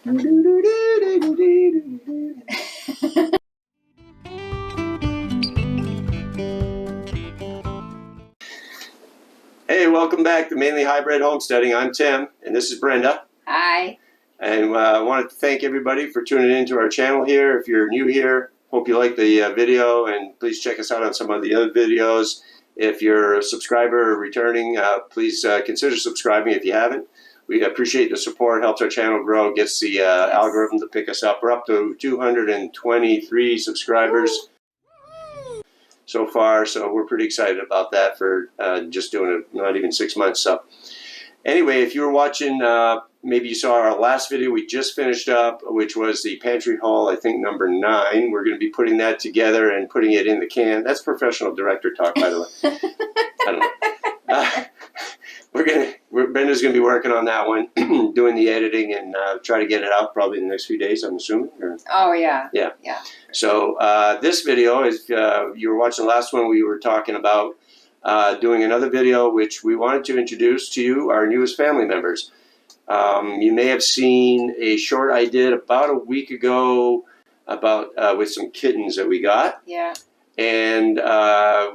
Hey, welcome back to Mainly Hybrid Homesteading. I'm Tim, and this is Brenda. Hi. And I wanted to thank everybody for tuning into our channel here. If you're new here, hope you like the video, and please check us out on some of the other videos. If you're a subscriber or returning, please consider subscribing if you haven't. We appreciate the support, helps our channel grow, gets the algorithm to pick us up. We're up to 223 subscribers so far, so we're pretty excited about that for just doing it not even 6 months. So anyway, if you were watching, maybe you saw our last video we just finished up, which was the pantry haul, I think number 9. We're going to be putting that together and putting it in the can. That's professional director talk, by the way. I don't know. Brenda's going to be working on that one, doing the editing, and try to get it out probably in the next few days, I'm assuming. Or? Oh, yeah. Yeah. Yeah. So this video, is you were watching the last one, we were talking about doing another video which we wanted to introduce to you, our newest family members. You may have seen a short I did about a week ago about with some kittens that we got. Yeah. And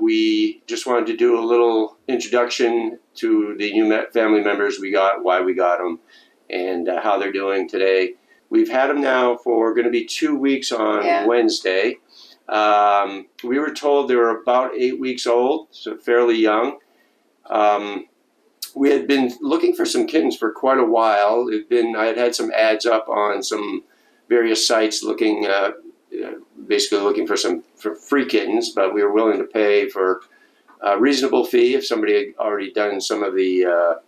we just wanted to do a little introduction to the new family members we got, why we got them, and how they're doing today. We've had them now for going to be 2 weeks on Wednesday. We were told they were about 8 weeks old, so fairly young. We had been looking for some kittens for quite a while. I had had some ads up on some various sites looking, basically looking for free kittens, but we were willing to pay for a reasonable fee if somebody had already done some of the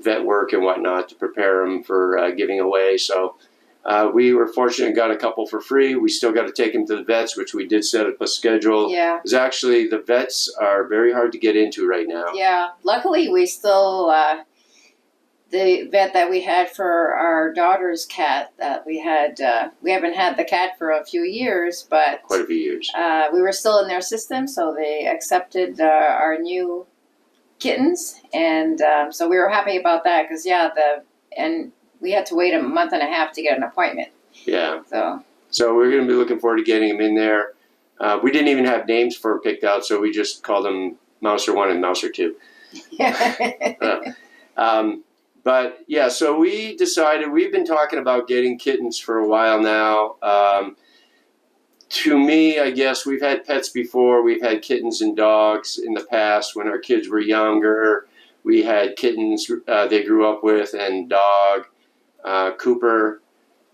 vet work and whatnot to prepare them for giving away. So we were fortunate and got a couple for free. We still got to take them to the vets, which we did set up a schedule. Yeah. Because actually the vets are very hard to get into right now. Yeah. Luckily, we still, the vet that we had for our daughter's cat that we haven't had the cat for a few years, but quite a few years. We were still in their system, so they accepted our new kittens, and so we were happy about that because and we had to wait a month and a half to get an appointment. Yeah. So we're going to be looking forward to getting them in there. We didn't even have names for them picked out, so we just called them Mouser 1 and Mouser 2. But yeah, so we decided, we've been talking about getting kittens for a while now. To me, I guess we've had pets before. We've had kittens and dogs in the past when our kids were younger. We had kittens they grew up with, and dog, Cooper,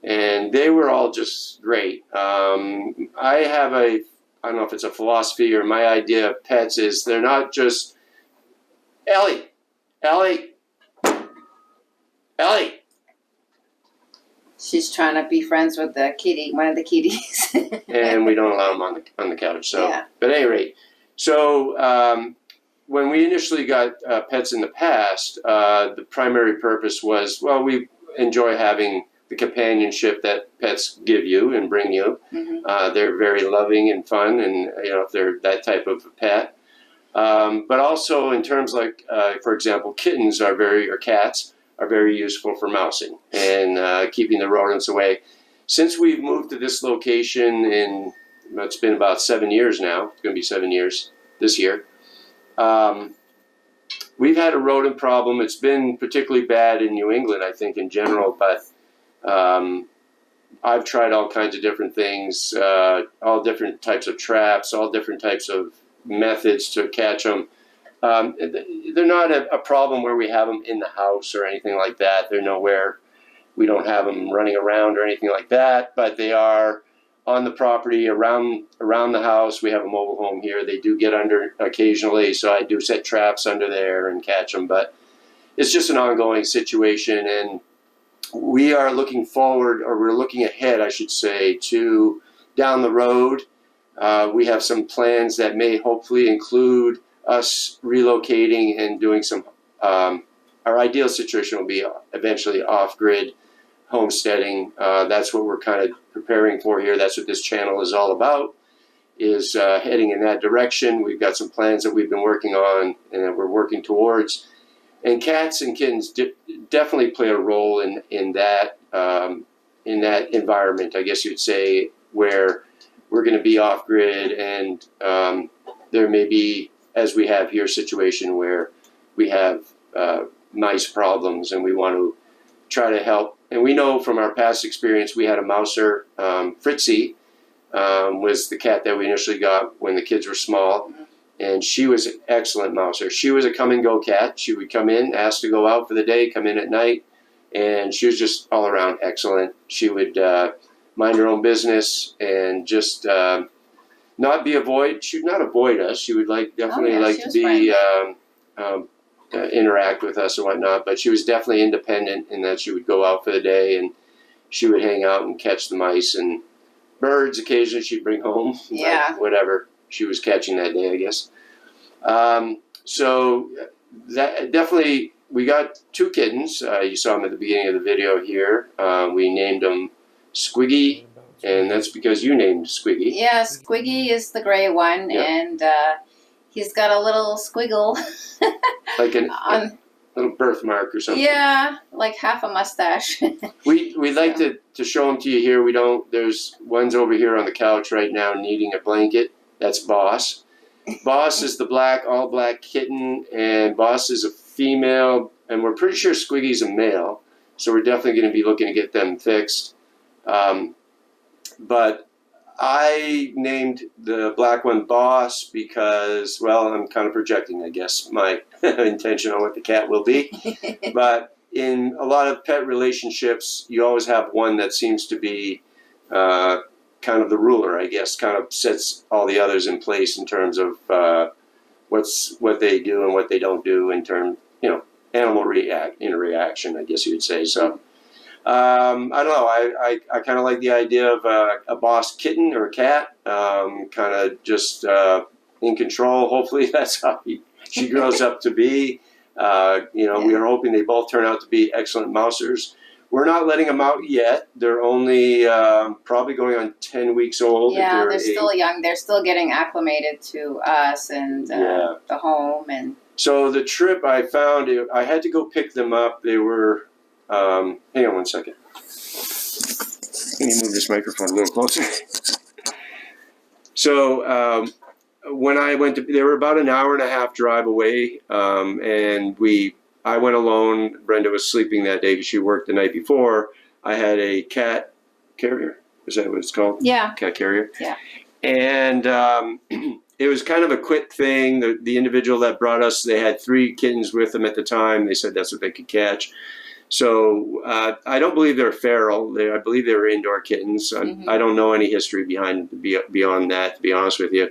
and they were all just great. I don't know if it's a philosophy or my idea of pets is they're not just, Ellie. she's trying to be friends with the kitty, one of the kitties. And we don't allow them on the couch. So, yeah. But at any rate, so when we initially got pets in the past, the primary purpose was, well, we enjoy having the companionship that pets give you and bring you. Mm-hmm. They're very loving and fun, and if they're that type of a pet. But also in terms like, for example, kittens or cats are very useful for mousing and keeping the rodents away. Since we've moved to this location it's been about 7 years now, it's going to be 7 years this year, we've had a rodent problem. It's been particularly bad in New England, I think, in general, but I've tried all kinds of different things, all different types of traps, all different types of methods to catch them. They're not a problem where we have them in the house or anything like that. They're nowhere, we don't have them running around or anything like that, but they are on the property around the house. We have a mobile home here. They do get under occasionally, so I do set traps under there and catch them, but it's just an ongoing situation, and we are looking forward, or we're looking ahead, I should say, to down the road. We have some plans that may hopefully include us relocating and doing some, our ideal situation will be eventually off-grid homesteading. That's what we're kind of preparing for here. That's what this channel is all about, is heading in that direction. We've got some plans that we've been working on and that we're working towards. And cats and kittens definitely play a role in that in that environment, I guess you'd say, where we're going to be off grid, and there may be, as we have here, a situation where we have mice problems, and we want to try to help. And we know from our past experience, we had a mouser, Fritzy, was the cat that we initially got when the kids were small, and she was an excellent mouser. She was a come and go cat. She would come in, ask to go out for the day, come in at night, and she was just all around excellent. She would mind her own business and just not be she would not avoid us. She would definitely like to be interact with us and whatnot, but she was definitely independent in that she would go out for the day and she would hang out and catch the mice and birds. Occasionally she'd bring home whatever she was catching that day, I guess. So that definitely, we got 2 kittens. You saw them at the beginning of the video here. We named them Squiggy, and that's because you named Squiggy. Yeah, Squiggy is the gray one, and he's got a little squiggle. Like a little birthmark or something. Yeah, like half a mustache. We'd like to show them to you here. We don't. There's one's over here on the couch right now needing a blanket. That's Boss. Boss is the all black kitten, and Boss is a female, and we're pretty sure Squiggy's a male. So we're definitely going to be looking to get them fixed. But I named the black one Boss because, well, I'm kind of projecting, I guess, my intention on what the cat will be. But in a lot of pet relationships, you always have one that seems to be kind of the ruler, I guess, kind of sets all the others in place in terms of what they do and what they don't do in terms, animal interaction, I guess you would say. So I don't know. I kind of like the idea of a boss kitten or a cat, kind of just in control. Hopefully that's how she grows up to be. We are hoping they both turn out to be excellent mousers. We're not letting them out yet. They're only probably going on 10 weeks old. Yeah, they're still young. They're still getting acclimated to us and the home. And so the trip I found, I had to go pick them up. They were, hang on one second. Can you move this microphone a little closer? So when I went they were about an hour and a half drive away, and I went alone. Brenda was sleeping that day because she worked the night before. I had a cat carrier. Is that what it's called? Yeah. Cat carrier. Yeah. And it was kind of a quick thing. The individual that brought us, they had 3 kittens with them at the time. They said that's what they could catch. So I don't believe they're feral. I believe they were indoor kittens. I don't know any history beyond that, to be honest with you.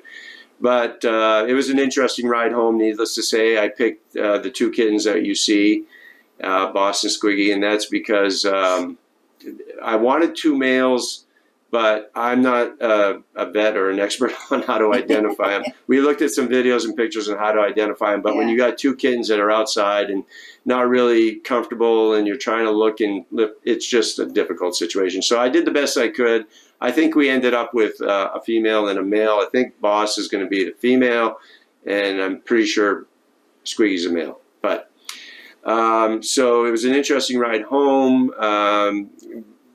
But it was an interesting ride home, needless to say. I picked the 2 kittens that you see, Boss and Squiggy, and that's because I wanted 2 males, but I'm not a vet or an expert on how to identify them. We looked at some videos and pictures on how to identify them, but when you got 2 kittens that are outside and not really comfortable and you're trying to look and lift, it's just a difficult situation. So I did the best I could. I think we ended up with a female and a male. I think Boss is going to be the female, and I'm pretty sure Squiggy's a male. But so it was an interesting ride home.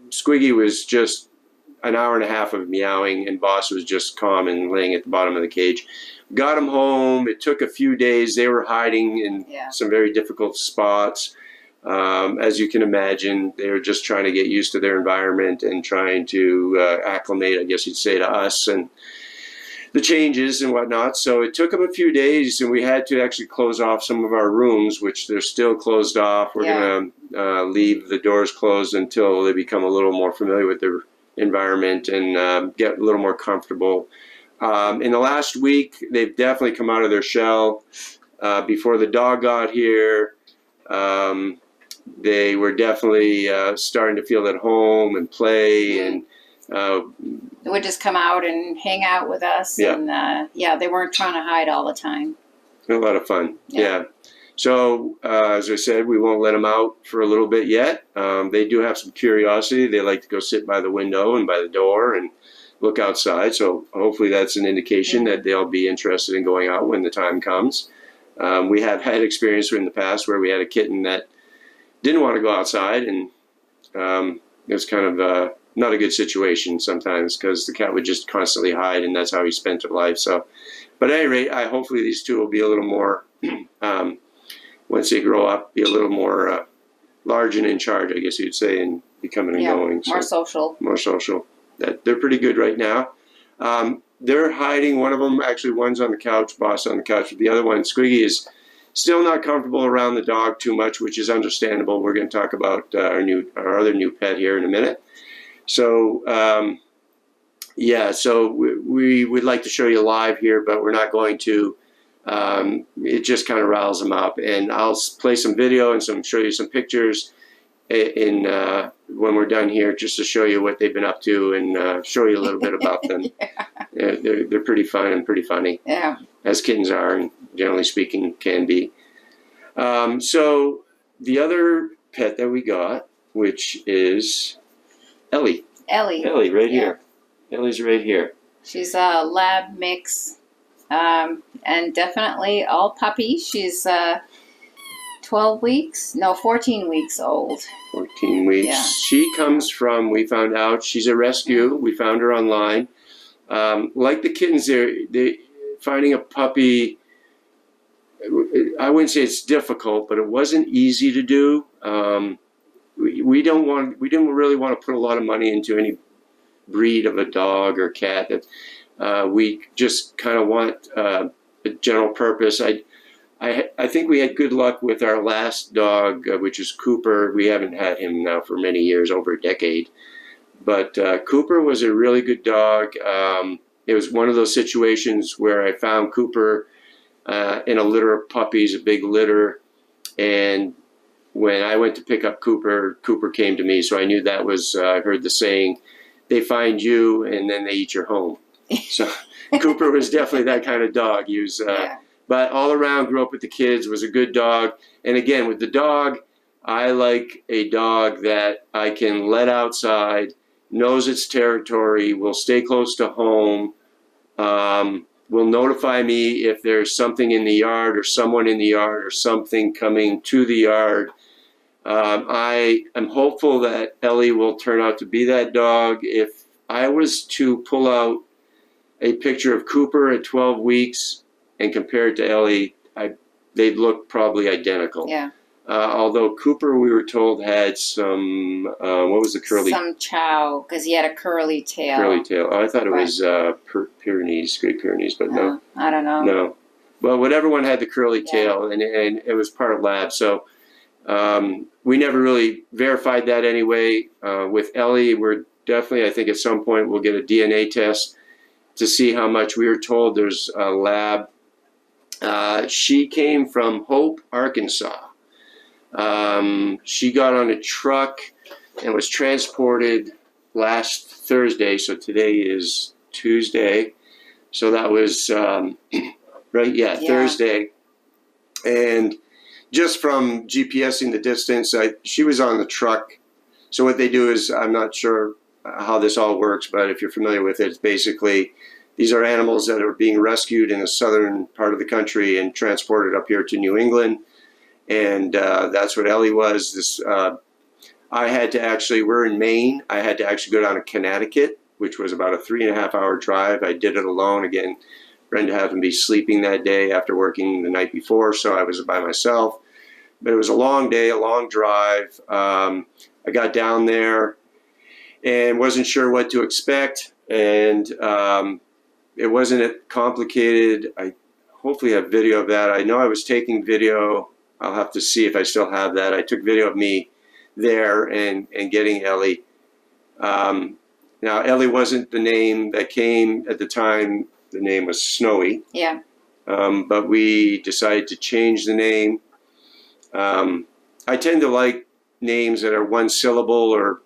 Squiggy was just an hour and a half of meowing, and Boss was just calm and laying at the bottom of the cage. Got him home. It took a few days. They were hiding in some very difficult spots. As you can imagine, they were just trying to get used to their environment and trying to acclimate, I guess you'd say, to us and the changes and whatnot. So it took them a few days, and we had to actually close off some of our rooms, which they're still closed off. We're going to leave the doors closed until they become a little more familiar with their environment and get a little more comfortable. In the last week, they've definitely come out of their shell. Before the dog got here, they were definitely starting to feel at home and play, and they would just come out and hang out with us. And they weren't trying to hide all the time. A lot of fun. So as I said, we won't let them out for a little bit yet. They do have some curiosity. They like to go sit by the window and by the door and look outside. So hopefully that's an indication that they'll be interested in going out when the time comes. We have had experience in the past where we had a kitten that didn't want to go outside, and was kind of not a good situation sometimes because the cat would just constantly hide, and that's how he spent his life. So, but at any rate, hopefully these two will be a little more, once they grow up, be a little more large and in charge, I guess you'd say, and be coming and going. More social. More social. They're pretty good right now. They're hiding. One of them, actually, one's on the couch, Boss on the couch. But the other one, Squiggy, is still not comfortable around the dog too much, which is understandable. We're going to talk about our other new pet here in a minute. So, so we would like to show you live here, but we're not going to. It just kind of riles them up. And I'll play some video and show you some pictures when we're done here, just to show you what they've been up to and show you a little bit about them. They're pretty fun and pretty funny, as kittens are, and generally speaking can be. So the other pet that we got, which is Ellie. Ellie, right here. Ellie's right here. She's a lab mix, and definitely all puppy. She's 14 weeks old. 14 weeks. Yeah. She comes from, we found out, she's a rescue. We found her online. Like the kittens, they finding a puppy, I wouldn't say it's difficult, but it wasn't easy to do. We didn't really want to put a lot of money into any breed of a dog or cat. That we just kind of want a general purpose. I think we had good luck with our last dog, which is Cooper. We haven't had him now for many years, over a decade. But Cooper was a really good dog. It was one of those situations where I found Cooper in a litter of puppies, a big litter. And when I went to pick up Cooper, Cooper came to me. So I knew that was, I heard the saying, they find you and then they eat your home. So Cooper was definitely that kind of dog. He was... But all around, grew up with the kids, was a good dog. And again, with the dog, I like a dog that I can let outside, knows its territory, will stay close to home, will notify me if there's something in the yard or someone in the yard or something coming to the yard. I am hopeful that Ellie will turn out to be that dog. If I was to pull out a picture of Cooper at 12 weeks, and compared to Ellie, they'd look probably identical. Yeah. Although Cooper, we were told, had some, what was the curly? Some chow, because he had a curly tail. Curly tail. Oh, I thought it was Pyrenees, Great Pyrenees, but no. I don't know. No. Well, whatever one had the curly tail, and it was part lab. So we never really verified that anyway. With Ellie, we're definitely, I think at some point, we'll get a DNA test to see how much. We were told there's a lab. She came from Hope, Arkansas. She got on a truck and was transported last Thursday. So today is Tuesday. So that was, Thursday. And just from GPSing the distance, she was on the truck. So what they do is, I'm not sure how this all works, but if you're familiar with it, it's basically, these are animals that are being rescued in the southern part of the country and transported up here to New England. And that's what Ellie was. I had to actually, we're in Maine. I had to actually go down to Connecticut, which was about a 3.5-hour drive. I did it alone. Again, Brenda happened to be sleeping that day after working the night before, so I was by myself. But it was a long day, a long drive. I got down there and wasn't sure what to expect. And it wasn't complicated. I hopefully have video of that. I know I was taking video. I'll have to see if I still have that. I took video of me there and getting Ellie. Now, Ellie wasn't the name that came at the time. The name was Snowy. Yeah. But we decided to change the name. I tend to like names that are one syllable, or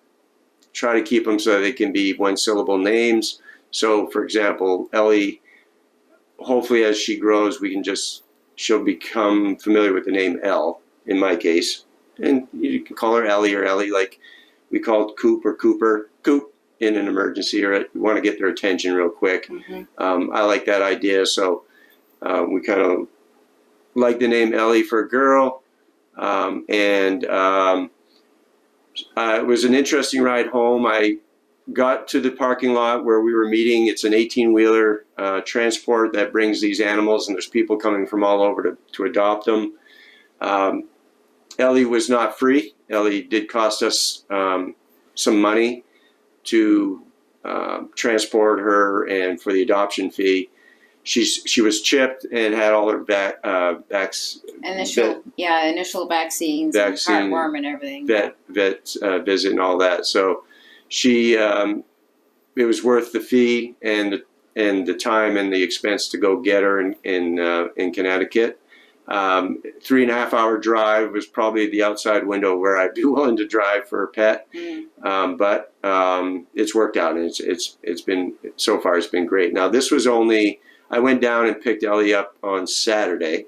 try to keep them so they can be one syllable names. So, for example, Ellie, hopefully as she grows, she'll become familiar with the name Elle, in my case. And you can call her Ellie or Ellie, like we called Coop or Cooper, Coop, in an emergency, or we want to get their attention real quick. Mm-hmm. I like that idea, so we kind of like the name Ellie for a girl. It was an interesting ride home. I got to the parking lot where we were meeting. It's an 18-wheeler transport that brings these animals, and there's people coming from all over to adopt them. Ellie was not free. Ellie did cost us some money to transport her and for the adoption fee. She was chipped and had all her initial vaccines, and heartworm and everything. Vet visit and all that. So she it was worth the fee and the time and the expense to go get her in Connecticut. 3.5 hour drive was probably the outside window where I'd be willing to drive for a pet. But it's worked out, and it's been, so far it's been great. Now this was only, I went down and picked Ellie up on Saturday.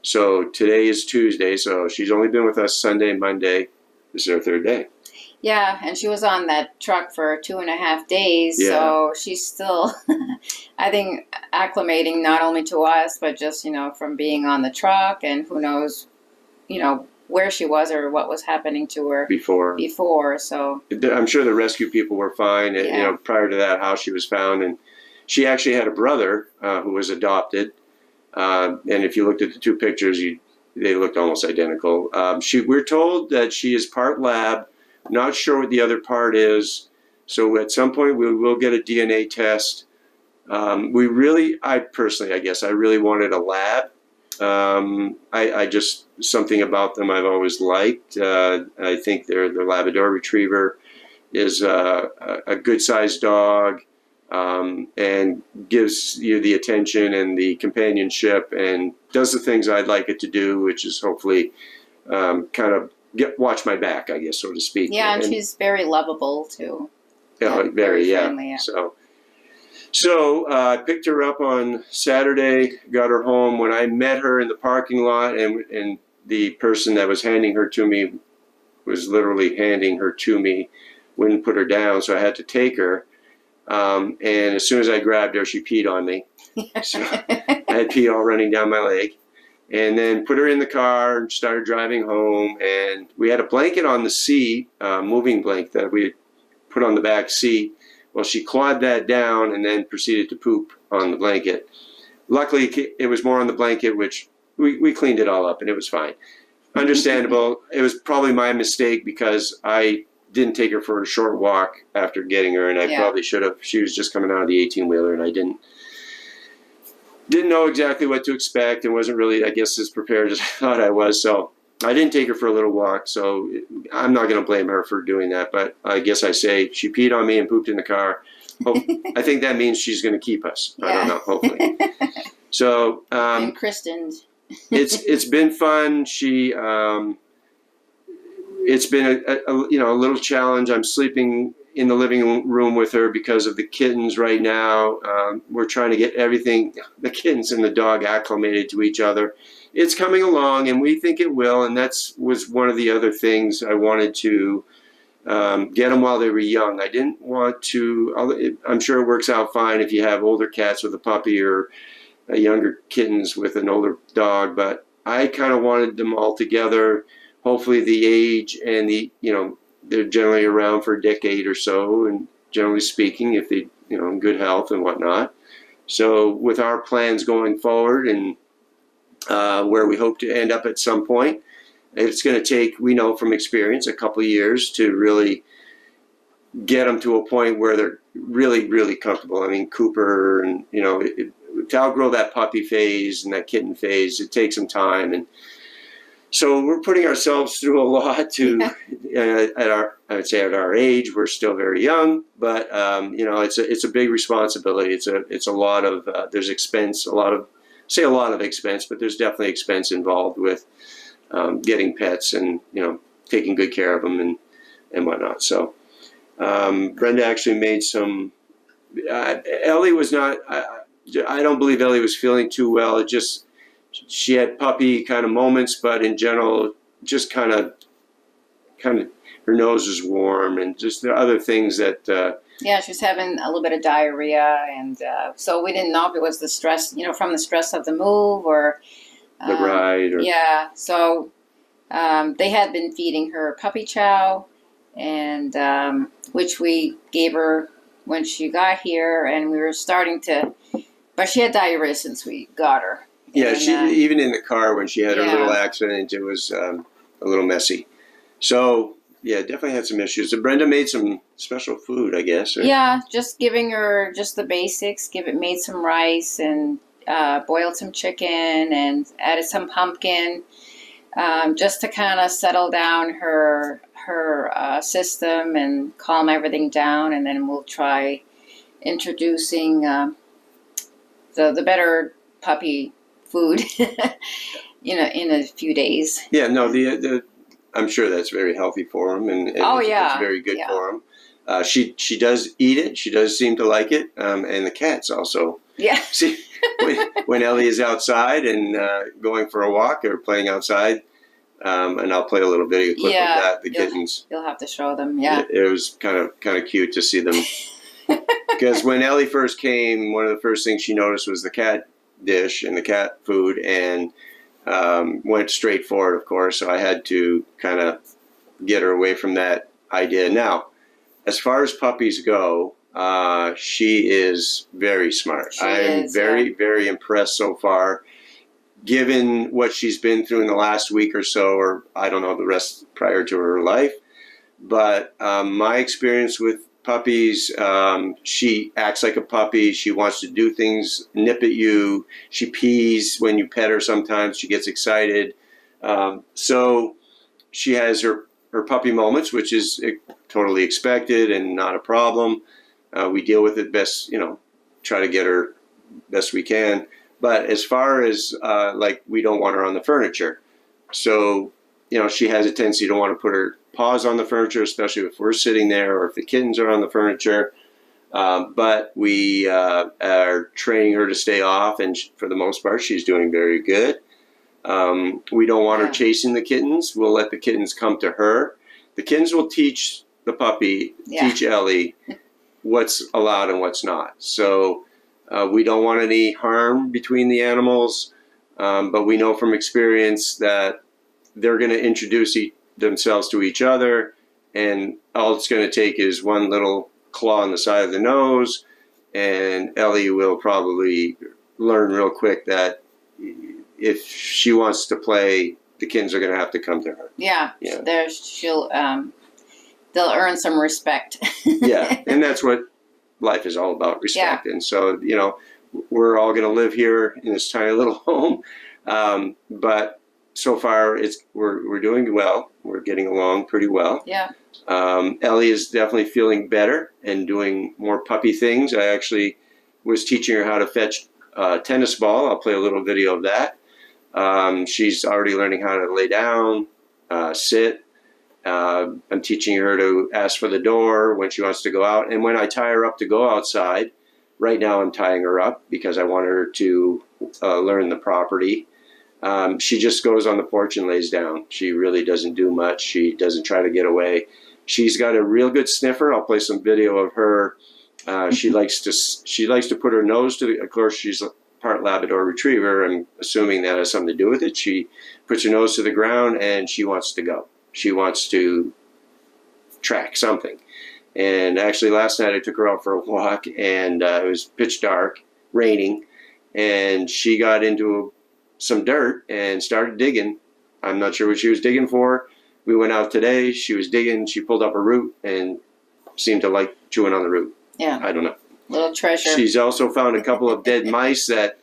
So today is Tuesday, so she's only been with us Sunday, Monday. This is her third day. Yeah, and she was on that truck for 2.5 days, Yeah. so she's still, I think, acclimating not only to us, but just, from being on the truck, and who knows, where she was or what was happening to her before. So I'm sure the rescue people were fine, and, prior to that, how she was found. And she actually had a brother who was adopted, and if you looked at the two pictures, they looked almost identical. We're told that she is part lab. Not sure what the other part is. So at some point we will get a DNA test. I personally, I guess, I really wanted a lab. I just, something about them I've always liked. I think their Labrador Retriever is a good sized dog, and gives you the attention and the companionship and does the things I'd like it to do, which is hopefully kind of watch my back, I guess, so to speak. Yeah, and she's very lovable too. Yeah, very friendly, yeah. So I picked her up on Saturday, got her home. When I met her in the parking lot, and the person that was handing her to me was literally handing her to me, wouldn't put her down, so I had to take her. And as soon as I grabbed her, she peed on me. So I had pee all running down my leg. And then put her in the car and started driving home. And we had a blanket on the seat, moving blanket that we had put on the back seat. Well, she clawed that down and then proceeded to poop on the blanket. Luckily, it was more on the blanket, which we cleaned it all up, and it was fine. Understandable. It was probably my mistake because I didn't take her for a short walk after getting her, and I probably should have. She was just coming out of the 18-wheeler, and I didn't know exactly what to expect and wasn't really, I guess, as prepared as I thought I was. So I didn't take her for a little walk, so I'm not going to blame her for doing that. But I guess I say she peed on me and pooped in the car. I think that means she's going to keep us. Yeah. I don't know, hopefully. So and christened. it's been fun. It's been a little challenge. I'm sleeping in the living room with her because of the kittens right now. We're trying to get everything, the kittens and the dog, acclimated to each other. It's coming along, and we think it will, and was one of the other things I wanted to get them while they were young. I didn't want to, I'm sure it works out fine if you have older cats with a puppy or younger kittens with an older dog, but I kind of wanted them all together. Hopefully the age and they're generally around for a decade or so, and generally speaking, if they, in good health and whatnot. So with our plans going forward and where we hope to end up at some point, it's going to take, we know from experience, a couple of years to really get them to a point where they're really, really comfortable. I mean, Cooper, and to outgrow that puppy phase and that kitten phase, it takes some time. And so we're putting ourselves through a lot to, I would say at our age, we're still very young, but it's a big responsibility. It's a lot of, there's expense, a lot of expense, but there's definitely expense involved with getting pets and, taking good care of them and whatnot. So Brenda actually made some, Ellie was not, I don't believe Ellie was feeling too well. It just, she had puppy kind of moments, but in general, just kind of her nose was warm, and just the other things that. Yeah, she was having a little bit of diarrhea, and so we didn't know if it was the stress, from the stress of the move or the ride. Yeah, so they had been feeding her puppy chow, and which we gave her when she got here, and we were starting to, but she had diarrhea since we got her. Yeah, And, she even in the car when she had her yeah. little accident, it was a little messy. So yeah, definitely had some issues. So Brenda made some special food, I guess. Right? Yeah, just giving her just the basics. Made some rice and boiled some chicken and added some pumpkin, just to kind of settle down her system and calm everything down. And then we'll try introducing the better puppy food, in a few days. Yeah, no, the I'm sure that's very healthy for them, and it's very good for them. She does eat it. She does seem to like it, and the cats also. Yeah. See, when Ellie is outside and going for a walk or playing outside, and I'll play a little video clip of that. The kittens. You'll have to show them. Yeah. It was kind of cute to see them. Because when Ellie first came, one of the first things she noticed was the cat dish and the cat food, and went straight for it, of course. So I had to kind of get her away from that idea. Now, as far as puppies go, she is very smart. I am very impressed so far, given what she's been through in the last week or so, or I don't know the rest prior to her life. But my experience with puppies, she acts like a puppy. She wants to do things, nip at you. She pees when you pet her sometimes. She gets excited. So she has her puppy moments, which is totally expected and not a problem. We deal with it best, try to get her best we can. But as far as, we don't want her on the furniture. So, she has a tendency to want to put her paws on the furniture, especially if we're sitting there or if the kittens are on the furniture. But we are training her to stay off, and for the most part, she's doing very good. We don't want her chasing the kittens. We'll let the kittens come to her. The kittens will teach the puppy, teach Ellie what's allowed and what's not. So we don't want any harm between the animals, but we know from experience that they're going to introduce themselves to each other, and all it's going to take is one little claw on the side of the nose, and Ellie will probably learn real quick that if she wants to play, the kittens are going to have to come to her. They'll earn some respect. And that's what life is all about, respect. And so, we're all going to live here in this tiny little home, but so far we're doing well. We're getting along pretty well. Ellie is definitely feeling better and doing more puppy things. I actually was teaching her how to fetch a tennis ball. I'll play a little video of that. She's already learning how to lay down, sit. I'm teaching her to ask for the door when she wants to go out. And when I tie her up to go outside, right now I'm tying her up because I want her to learn the property. She just goes on the porch and lays down. She really doesn't do much. She doesn't try to get away. She's got a real good sniffer. I'll play some video of her. She likes to put her nose to of course, she's a part Labrador Retriever. I'm assuming that has something to do with it. She puts her nose to the ground and she wants to go. She wants to track something. And actually last night I took her out for a walk, and it was pitch dark, raining, and she got into some dirt and started digging. I'm not sure what she was digging for. We went out today. She was digging. She pulled up a root and seemed to like chewing on the root. I don't know. Little treasure. She's also found a couple of dead mice that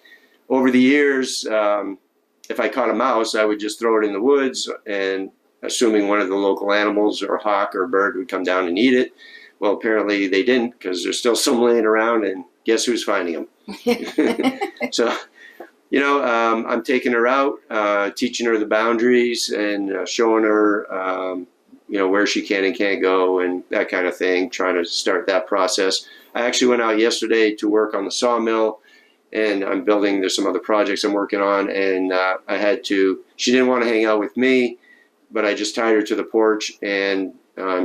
over the years, if I caught a mouse, I would just throw it in the woods, and assuming one of the local animals or a hawk or a bird would come down and eat it. Well, apparently they didn't, because there's still some laying around, and guess who's finding them? So, I'm taking her out, teaching her the boundaries, and showing her, where she can and can't go, and that kind of thing, trying to start that process. I actually went out yesterday to work on the sawmill, and there's some other projects I'm working on, and she didn't want to hang out with me, but I just tied her to the porch, and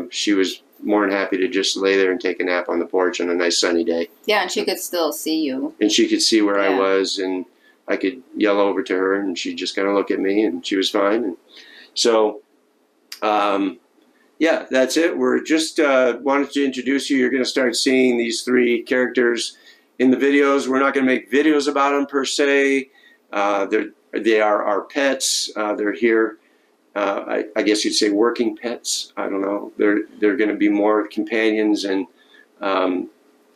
she was more than happy to just lay there and take a nap on the porch on a nice sunny day. Yeah, and she could still see you. And she could see where I was, and I could yell over to her, and she'd just kind of look at me, and she was fine. And so, yeah, that's it. We're just wanted to introduce you. You're going to start seeing these three characters in the videos. We're not going to make videos about them per se. They are our pets. They're here. I guess you'd say working pets. I don't know. They're going to be more companions and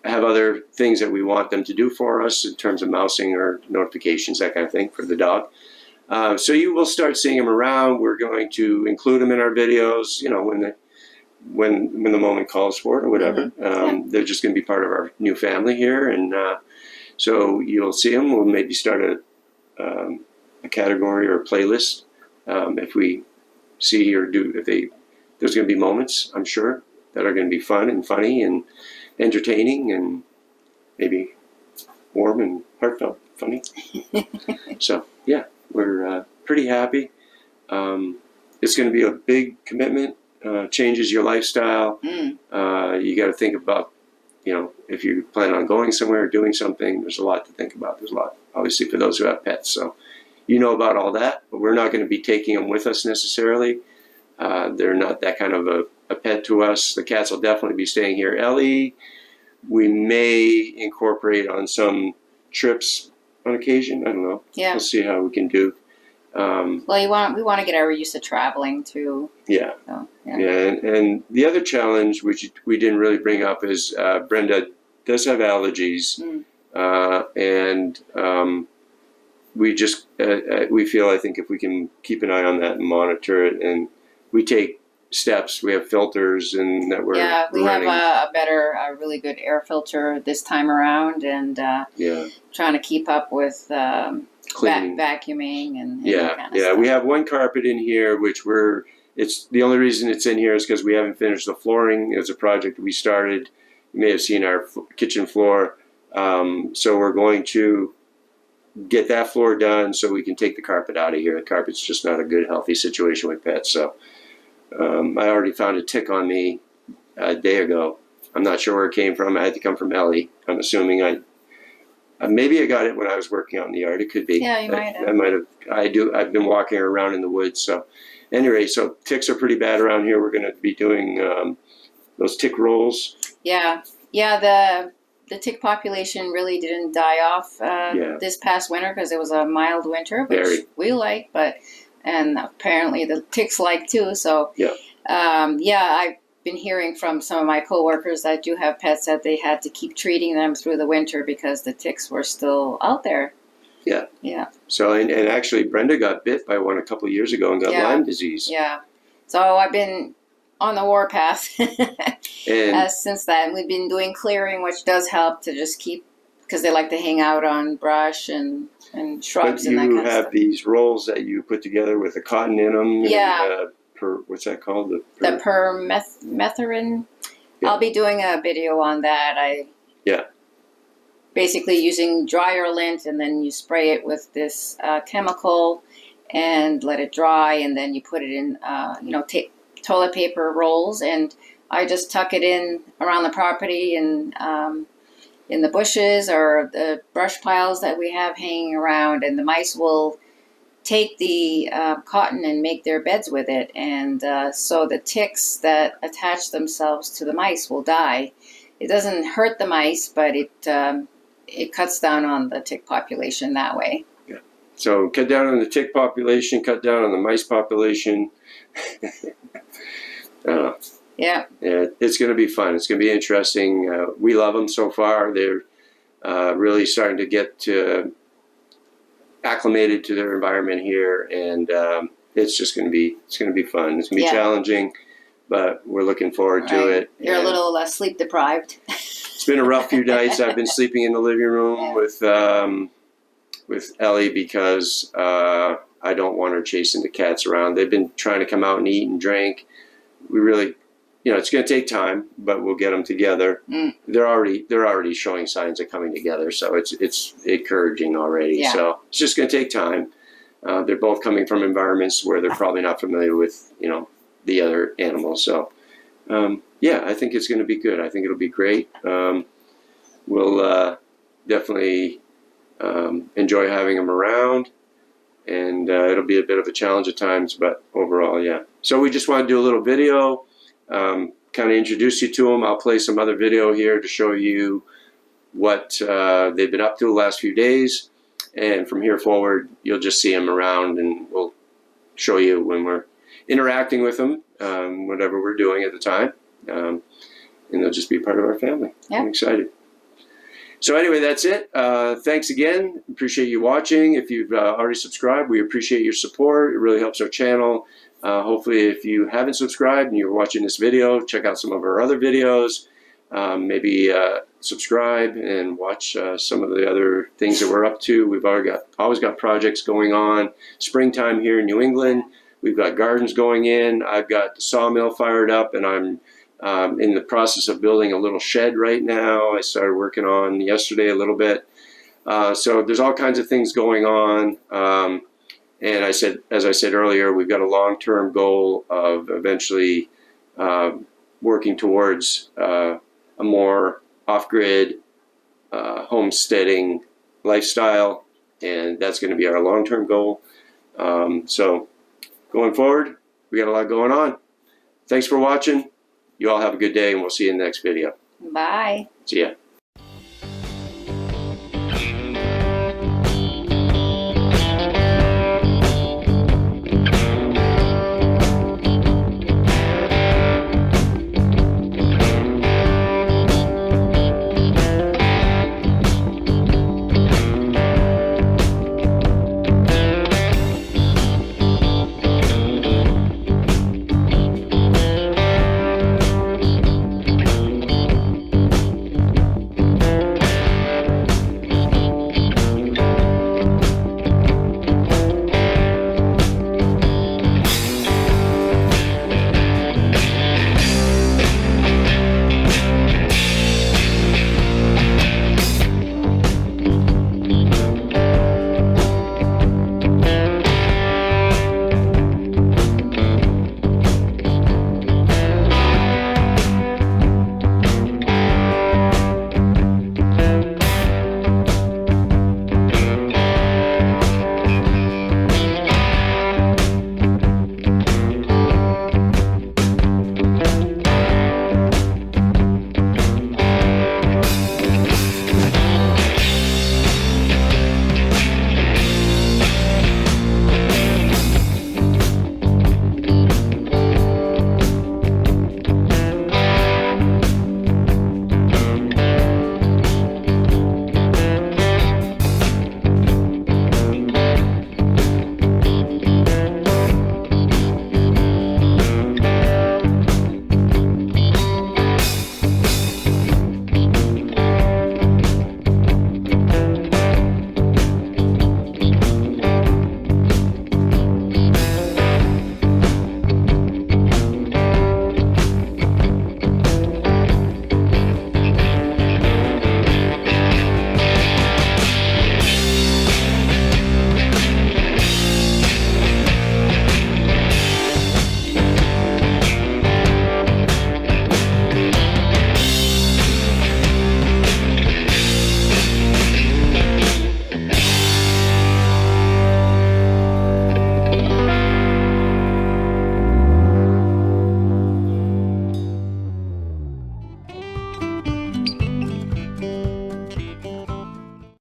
have other things that we want them to do for us in terms of mousing or notifications, that kind of thing for the dog. So you will start seeing them around. We're going to include them in our videos, you know, when the moment calls for it or whatever. They're just going to be part of our new family here. And so you'll see them. We'll maybe start a category or a playlist if we see or do, there's going to be moments, I'm sure, that are going to be fun and funny and entertaining and maybe warm and heartfelt, funny. So, yeah, we're pretty happy. It's going to be a big commitment, changes your lifestyle. You got to think about, you know, if you plan on going somewhere or doing something, there's a lot to think about. There's a lot, obviously, for those who have pets. So you know about all that, but we're not going to be taking them with us necessarily. They're not that kind of a pet to us. The cats will definitely be staying here. Ellie, we may incorporate on some trips on occasion. I don't know. Yeah. We'll see how we can do. Well, we want to get her used to traveling too. Yeah. So, yeah. And the other challenge, which we didn't really bring up, is Brenda does have allergies, and we just we feel, I think, if we can keep an eye on that and monitor it, and we take steps. We have filters, and that we're we running. have a really good air filter this time around, and trying to keep up with vacuuming and that kind of stuff. We have one carpet in here, which it's the only reason it's in here is because we haven't finished the flooring. It's a project we started. You may have seen our kitchen floor, so we're going to get that floor done so we can take the carpet out of here. The carpet's just not a good, healthy situation with pets. So I already found a tick on me a day ago. I'm not sure where it came from. It had to come from Ellie. I'm assuming maybe I got it when I was working out in the yard. It could be. Yeah, you might have. I might have. I've been walking around in the woods. So anyway, so ticks are pretty bad around here. We're going to be doing those tick rolls. Yeah. The tick population really didn't die off this past winter because it was a mild winter, which we like, and apparently the ticks like too. So I've been hearing from some of my coworkers that do have pets that they had to keep treating them through the winter because the ticks were still out there. Yeah. So and actually Brenda got bit by one a couple of years ago and got Lyme disease. Yeah. So I've been on the warpath since then. We've been doing clearing, which does help to just keep, because they like to hang out on brush and shrubs and that kind of stuff. You have these rolls that you put together with the cotton in them. Yeah. And, what's that called? The permethrin. Yeah. I'll be doing a video on that. Basically using dryer lint, and then you spray it with this chemical and let it dry, and then you put it in, toilet paper rolls, and I just tuck it in around the property and in the bushes or the brush piles that we have hanging around, and the mice will take the cotton and make their beds with it, and so the ticks that attach themselves to the mice will die. It doesn't hurt the mice, but it cuts down on the tick population that way. Yeah. So cut down on the tick population, cut down on the mice population. Yeah, it's going to be fun. It's going to be interesting. We love them so far. They're really starting to get acclimated to their environment here, and it's going to be fun. It's going to be challenging, but we're looking forward to it. You're a little sleep deprived. It's been a rough few nights. I've been sleeping in the living room with Ellie because I don't want her chasing the cats around. They've been trying to come out and eat and drink. We really, it's going to take time, but we'll get them together. They're already showing signs of coming together, so it's encouraging already. Yeah. So it's just going to take time. They're both coming from environments where they're probably not familiar with, the other animals. So, I think it's going to be good. I think it'll be great. We'll definitely enjoy having them around. And it'll be a bit of a challenge at times, but overall, yeah. So we just want to do a little video, kind of introduce you to them. I'll play some other video here to show you what they've been up to the last few days. And from here forward, you'll just see them around, and we'll show you when we're interacting with them, whatever we're doing at the time. And they'll just be a part of our family. Yeah. I'm excited. So anyway, that's it. Thanks again. Appreciate you watching. If you've already subscribed, we appreciate your support. It really helps our channel. Hopefully, if you haven't subscribed and you're watching this video, check out some of our other videos. Maybe subscribe and watch some of the other things that we're up to. We've always got projects going on. Springtime here in New England. We've got gardens going in. I've got the sawmill fired up, and I'm in the process of building a little shed right now. I started working on yesterday a little bit. So there's all kinds of things going on. And as I said earlier, we've got a long-term goal of eventually working towards a more off-grid homesteading lifestyle, and that's going to be our long-term goal. So going forward, we got a lot going on. Thanks for watching. You all have a good day, and we'll see you in the next video. Bye. See ya.